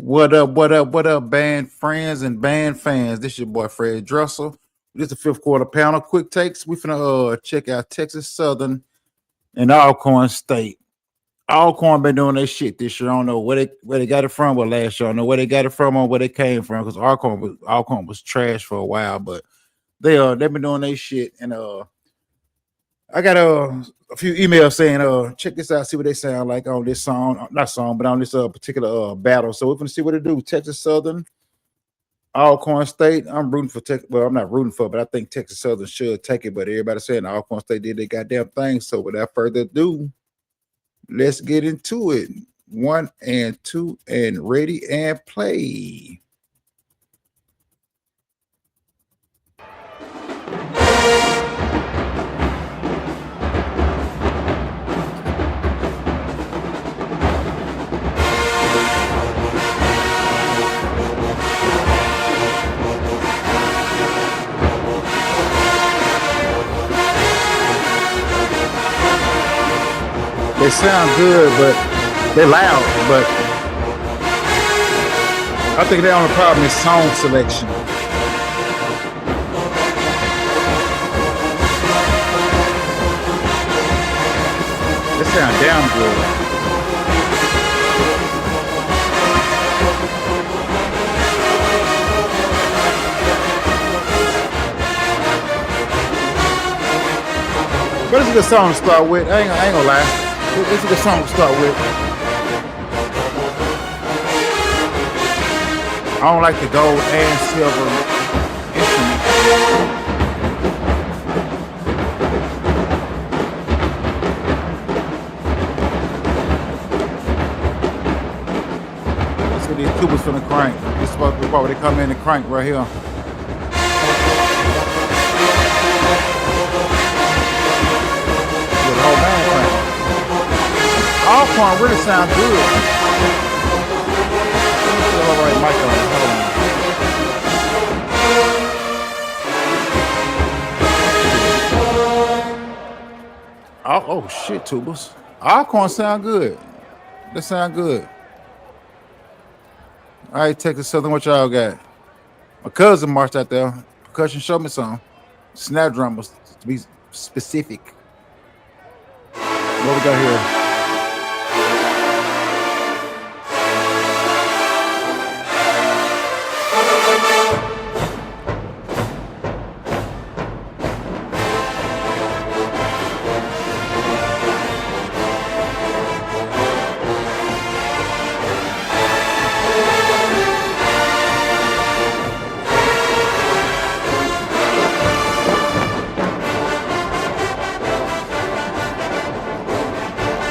What up, what up, what up, band friends and band fans? This your boy Fred Dressel. This is the fifth quarter panel. Quick takes. We finna check out Texas Southern and Alcorn State. Alcorn been doing their shit this year. I don't know where they got it from, but last year I don't know where they got it from or where they came from because Alcorn was trash for a while, but they've been doing their shit. And I got a few emails saying check this out, see what they sound like on this song, not song, but on this particular battle. So we're gonna see what it do. Texas Southern, Alcorn State. I'm rooting for Texas. Well, I'm not rooting for, but I think Texas Southern should take it. But everybody saying Alcorn State did their goddamn thing. So without further ado, let's get into it. 1 and 2 and ready and play. They sound good, but they're loud. But I think the only problem is song selection. They sound damn good. But it's a good song to start with. I ain't gonna lie. It's a good song to start with. I don't like the gold and silver instrument. Let's see these tubas from the crank. This is what they come in and crank right here. The whole band crank. Alcorn really sound good. All right, mic on. Oh shit, tubas. Alcorn sound good. They sound good. All right, Texas Southern, what y'all got? My cousin marched out there. Percussion, show me some. Snap drummers, to be specific. What we got here?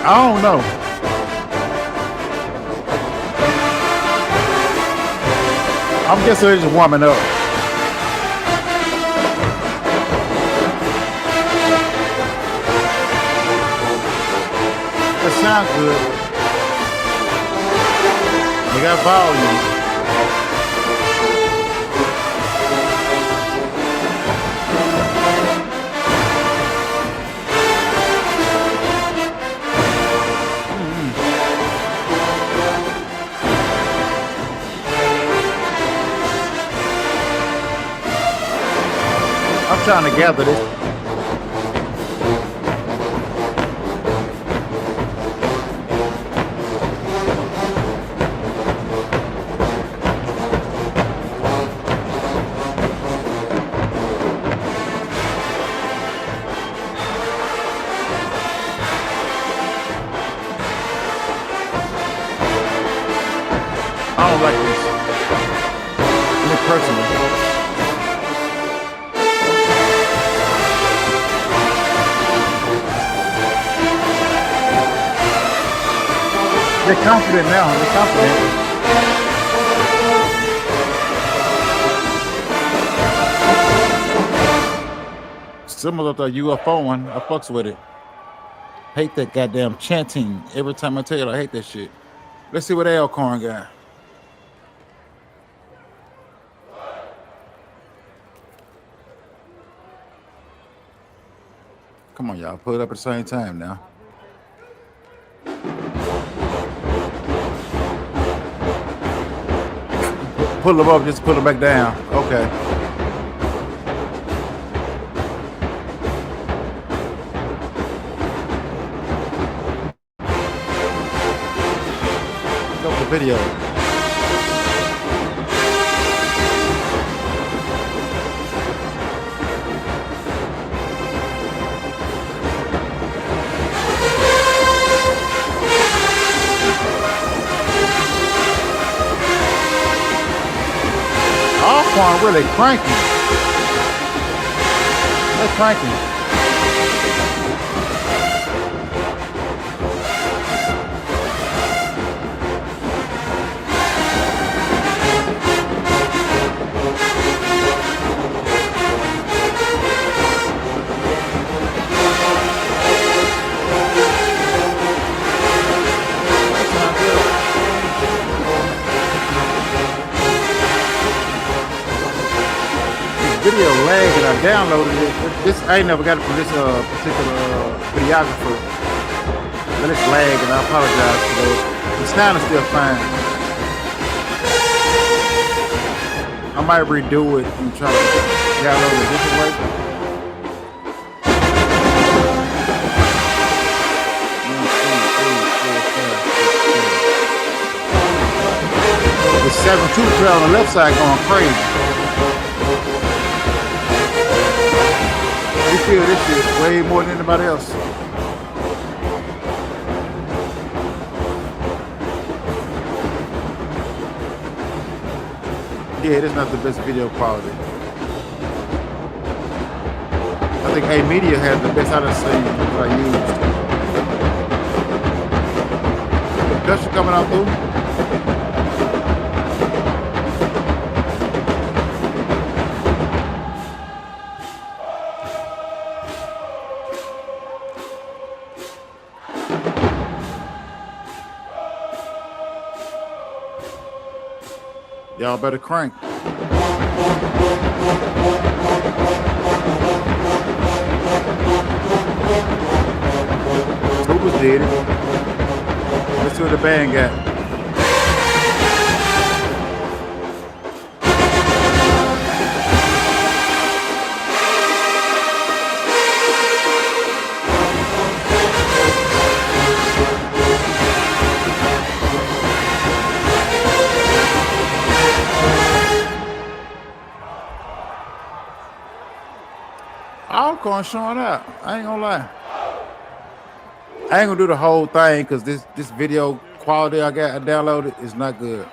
I don't know. I'm guessing they're just warming up. It sounds good. They got volume. I'm trying to gather this. I don't like this. Me personally. They're confident now. They're confident. Similar to a UFO one. I fucks with it. Hate that goddamn chanting. Every time I tell you, I hate that shit. Let's see what Alcorn got. Come on, y'all. Put it up at the same time now. pull them up, just pull them back down. Okay. Go for the video. Alcorn really cranking. They're cranking. Video lag and I downloaded it. This I ain't never got it from this particular videographer, but it's lag and I apologize for that. The sound is still fine. I might redo it and try to download it a different way. The 7.2 trail on the left side going crazy. We feel this shit way more than anybody else. Yeah, it is not the best video quality. I think A Media has the best out of the same that I used. Production coming out through. Y'all better crank. Tubas did it. Let's see what the band got. Alcorn showing up. I ain't gonna lie. I ain't gonna do the whole thing because this video quality I downloaded is not good.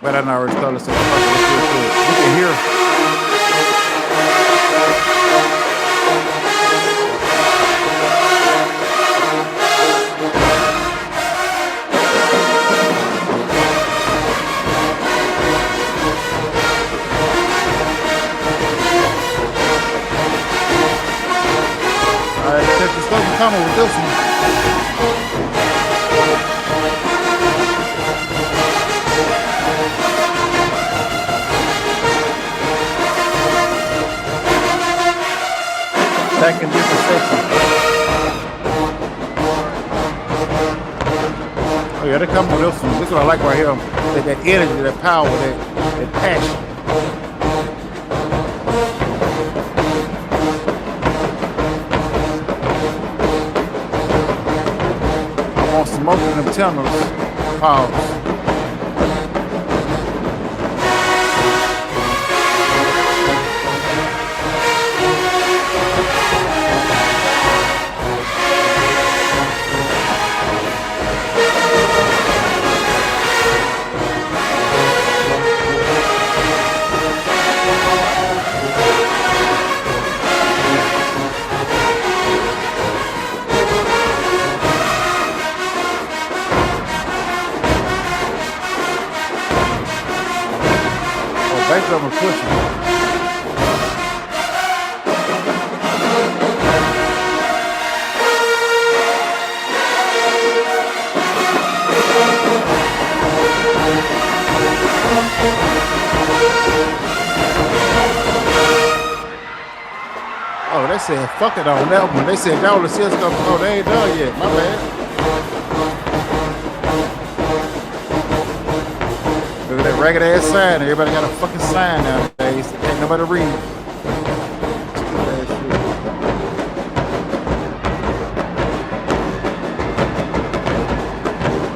But I already started, so you can hear. Come on with this one. Back in different sections. Oh yeah, they come with this one. This is what I like right here. That energy, that power, that passion. Smoking them tunnels. Pause. Back up and pushing. Oh, they said fuck it on that one. They said that was the sales stuff. Oh, they ain't done yet. My bad. ragged ass sign. Everybody got a fucking sign nowadays. Can't nobody read.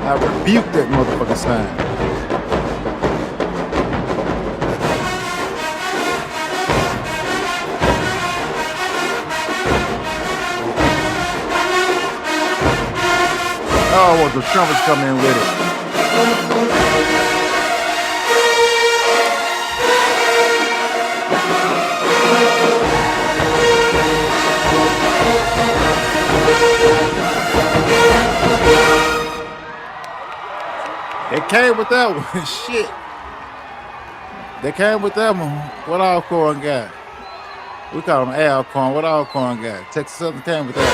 I rebuke that motherfucking sign. Oh, well, the trumpets come in with it. They came with that one. Shit. They came with that one. What Alcorn got? We call them Alcorn. What Alcorn got? Texas Southern came with that.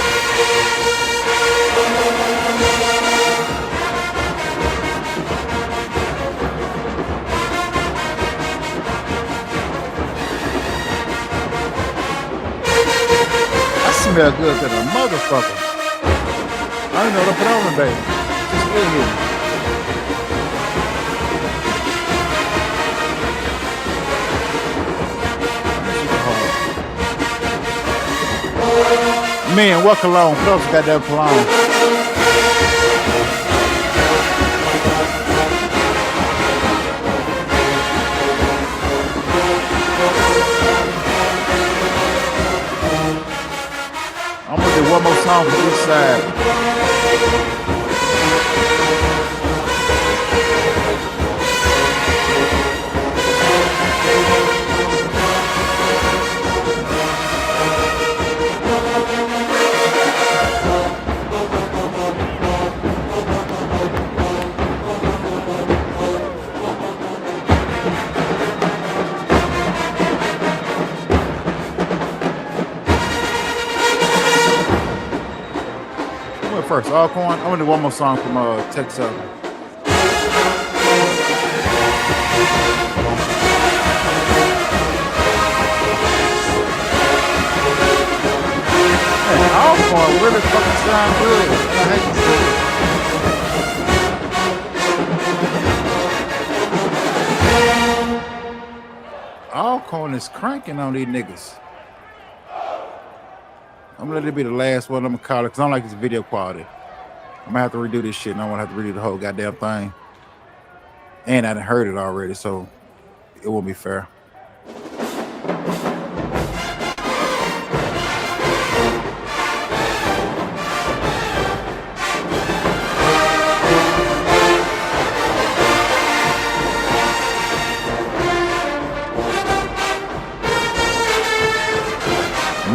I smell good to the motherfucker. I don't know what to put on today. Just in here. Man, what cologne? Close got that cologne. I'm gonna do one more song from each side. First, Alcorn. I'm gonna do one more song from Texas. Man, Alcorn really fucking sound good. I hate to see it. Alcorn is cranking on these niggas. I'm gonna let it be the last one I'm gonna call it because I don't like this video quality. I'm gonna have to redo this shit and I don't wanna have to redo the whole goddamn thing. And I done heard it already, so it won't be fair.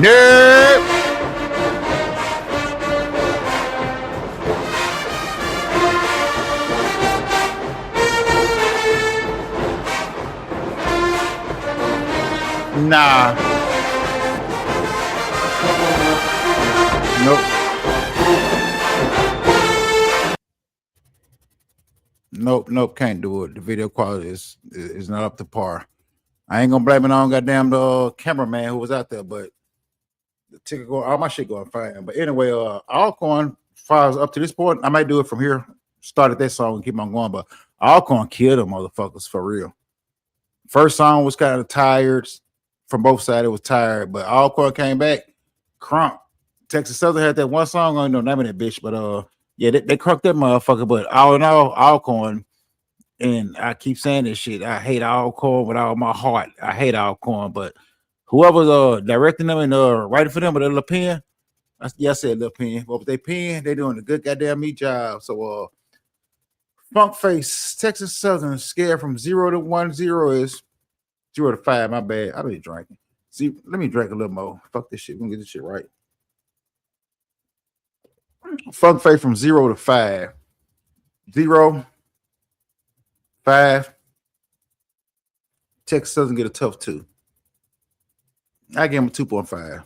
Nope. Nah. Nope. Nope, can't do it. The video quality is not up to par. I ain't gonna blame it on goddamn the cameraman who was out there, but the ticket going, all my shit going fine. But anyway, Alcorn files up to this point. I might do it from here. Started that song and keep on going, but Alcorn killed them motherfuckers for real. First song was kind of tired. From both sides, it was tired, but Alcorn came back. Crunk. Texas Southern had that one song. I don't know the name of that bitch, but yeah, they crunked that motherfucker. But all in all, Alcorn, and I keep saying this shit. I hate Alcorn with all my heart. I hate Alcorn, but whoever's directing them and writing for them with a little pen, I said little pen. But with their pen, they doing a good goddamn meat job. So Funk Face, Texas Southern, scared from 0 to 10 is 0 to 5. My bad. I been drinking. See, let me drink a little more. Fuck this shit. We're gonna get this shit right. Funk Face from 0 to 5. 0, 5. Texas Southern get a tough 2. I give him a 2.5.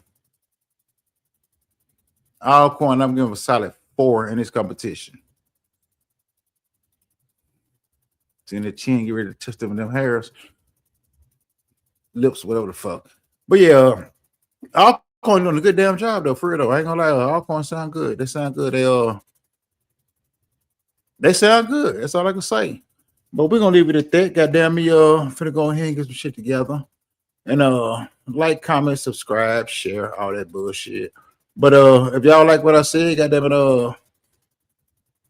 Alcorn, I'm giving him a solid 4 in this competition. Seeing the chin, get ready to touch them in them hairs. Lips, whatever the fuck. But yeah, Alcorn doing a good damn job though, for real though. I ain't gonna lie, Alcorn sound good. They sound good. They sound good. That's all I can say. But we're gonna leave it at that. Goddamn me, finna go ahead and get some shit together. And like, comment, subscribe, share, all that bullshit. But if y'all like what I said, goddamn it,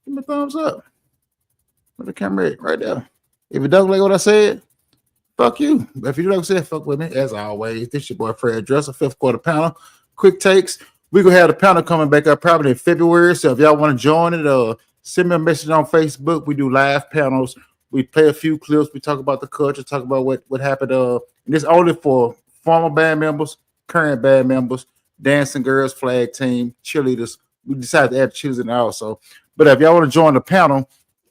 give me a thumbs up. Where the camera at? Right there. If you don't like what I said, fuck you. But if you don't say fuck with me, as always, this your boy Fred Dresser, fifth quarter panel. Quick takes. We're gonna have the panel coming back up probably in February. So if y'all want to join it, send me a message on Facebook. We do live panels. We play a few clips. We talk about the culture, talk about what happened. And it's only for former band members, current band members, dancing girls, flag team, cheerleaders. We decided to add cheerleaders in also. But if y'all want to join the panel,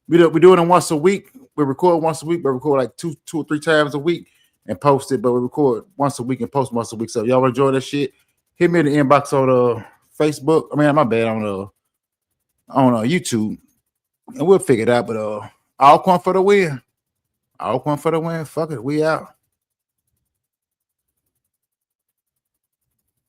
we do it once a week. We record once a week, but record like two or three times a week and post it. But we record once a week and post once a week. So if y'all want to join that shit, hit me in the inbox on Facebook. I mean, my bad, on YouTube, and we'll figure it out. But Alcorn for the win. Alcorn for the win. Fuck it, we out.